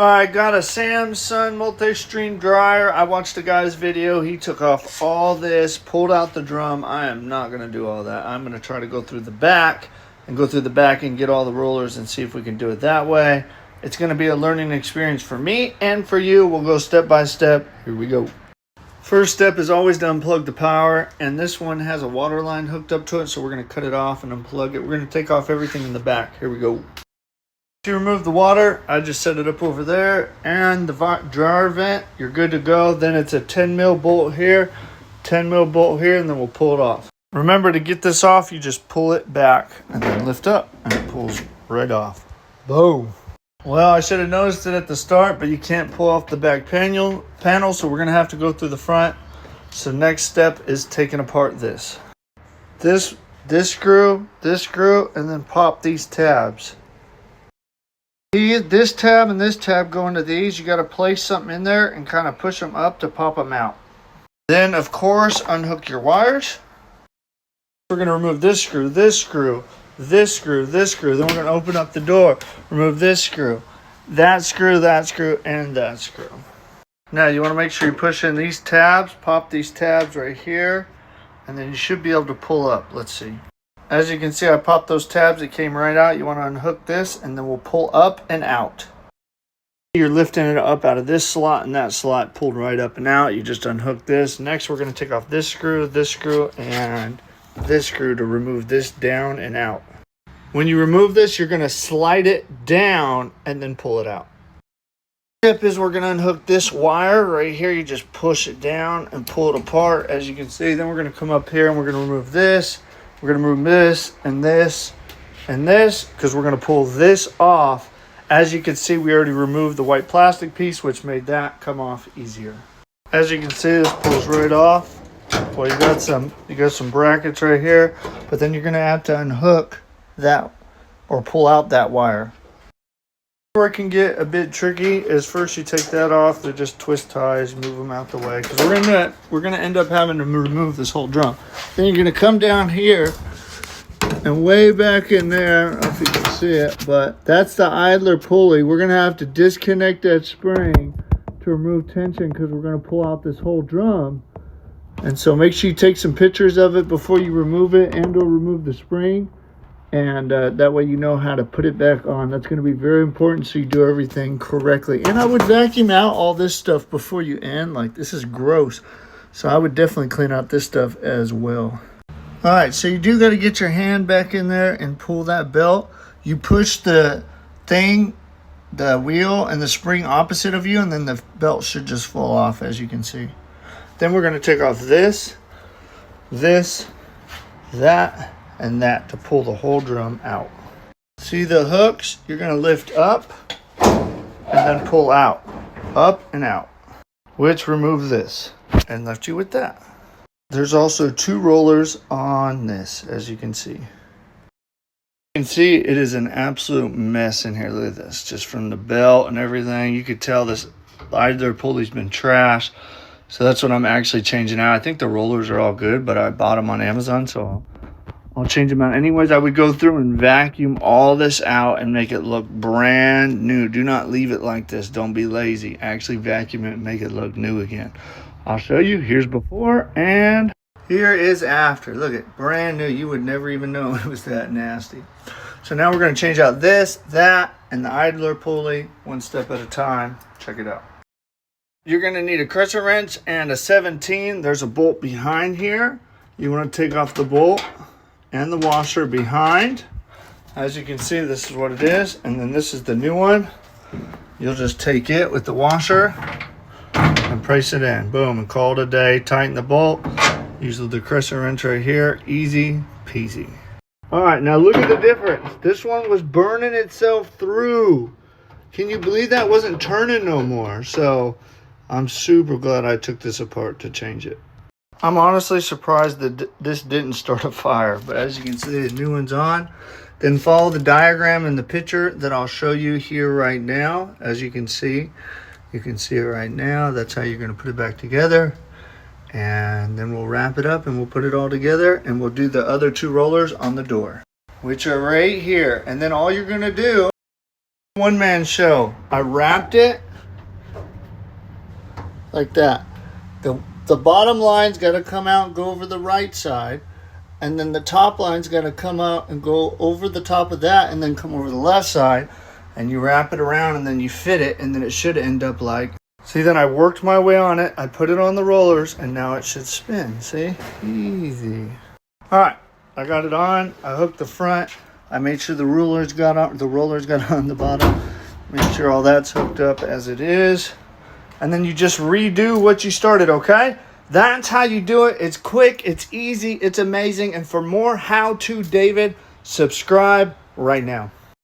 I got a Samsung multi-stream dryer. I watched a guy's video. He took off all this, pulled out the drum. I am not going to do all that. I'm going to try to go through the back and get all the rollers and see if we can do it that way. It's going to be a learning experience for me and for you. We'll go step by step. Here we go. First step is always to unplug the power, and this one has a water line hooked up to it, so we're going to cut it off and unplug it. We're going to take off everything in the back. Here we go. To remove the water, I just set it up over there, and the dryer vent, you're good to go. Then it's a 10 mil bolt here, 10 mil bolt here, and then we'll pull it off. Remember, to get this off, you just pull it back and then lift up, and it pulls right off. Boom. Well, I should have noticed it at the start, but you can't pull off the back panel, so we're going to have to go through the front. So next step is taking apart this screw, and then pop these tabs. This tab and this tab go into these. You got to place something in there and kind of push them up to pop them out. Then, of course, unhook your wires. We're going to remove this screw, this screw, this screw, this screw. Then we're going to open up the door, remove this screw, that screw, and that screw. Now, you want to make sure you push in these tabs, pop these tabs right here, and then you should be able to pull up. Let's see. As you can see, I popped those tabs. It came right out. You want to unhook this, and then we'll pull up and out. You're lifting it up out of this slot and that slot, pulled right up and out. You just unhook this. Next, we're going to take off this screw, and this screw to remove this down and out. When you remove this, you're going to slide it down and then pull it out. Step is we're going to unhook this wire right here. You just push it down and pull it apart, as you can see. Then we're going to come up here and we're going to remove this. We're going to remove this and this and this, because we're going to pull this off. As you can see, we already removed the white plastic piece, which made that come off easier. As you can see, this pulls right off. Well, you got some brackets right here, but then you're going to have to unhook that or pull out that wire. Where it can get a bit tricky is first you take that off. They're just twist ties, move them out the way, because we're gonna end up having to remove this whole drum. Then you're gonna come down here and way back in there, I don't know if you can see it, but that's the idler pulley. We're gonna have to disconnect that spring to remove tension, because we're gonna pull out this whole drum. And so make sure you take some pictures of it before you remove it and or remove the spring. And that way you know how to put it back on. That's going to be very important, so you do everything correctly. And I would vacuum out all this stuff before you end. Like, this is gross. So I would definitely clean out this stuff as well. All right, so you do got to get your hand back in there and pull that belt. You push the wheel and the spring opposite of you, and then the belt should just fall off, as you can see. Then we're going to take off this, that, and that to pull the whole drum out. See the hooks? You're going to lift up and then pull out, up and out, which remove this and left you with that. There's also 2 rollers on this, as you can see. You can see it is an absolute mess in here. Look at this, just from the belt and everything. You could tell this idler pulley's been trashed. So that's what I'm actually changing out. I think the rollers are all good, but I bought them on Amazon, so I'll change them out. Anyways, I would go through and vacuum all this out and make it look brand new. Do not leave it like this. Don't be lazy. Actually vacuum it and make it look new again. I'll show you. Here's before and here is after. Look at brand new. You would never even know it was that nasty. So now we're going to change out this, that, and the idler pulley one step at a time. Check it out. You're going to need a crescent wrench and a 17. There's a bolt behind here. You want to take off the bolt and the washer behind. As you can see, this is what it is, and then this is the new one. You'll just take it with the washer and press it in. Boom, and call it a day. Tighten the bolt. Use the crescent wrench right here. Easy peasy. All right, now look at the difference. This one was burning itself through. Can you believe that? Wasn't turning no more? So I'm super glad I took this apart to change it. I'm honestly surprised that this didn't start a fire, but as you can see, the new one's on. Then follow the diagram in the picture that I'll show you here right now. As you can see it right now. That's how you're going to put it back together. And then we'll wrap it up and we'll put it all together, and we'll do the other 2 rollers on the door, which are right here. And then all you're going to do One-man show. I wrapped it like that. The bottom line's got to come out and go over the right side, and then the top line's got to come out and go over the top of that, and then come over the left side, and you wrap it around, and then you fit it, and then it should end up like. See, then I worked my way on it. I put it on the rollers, and now it should spin. See, easy. All right, I got it on. I hooked the front. I made sure the rollers got on the bottom. Make sure all that's hooked up as it is. And then you just redo what you started, okay? That's how you do it. It's quick, it's easy, it's amazing. And for more how to David, subscribe right now.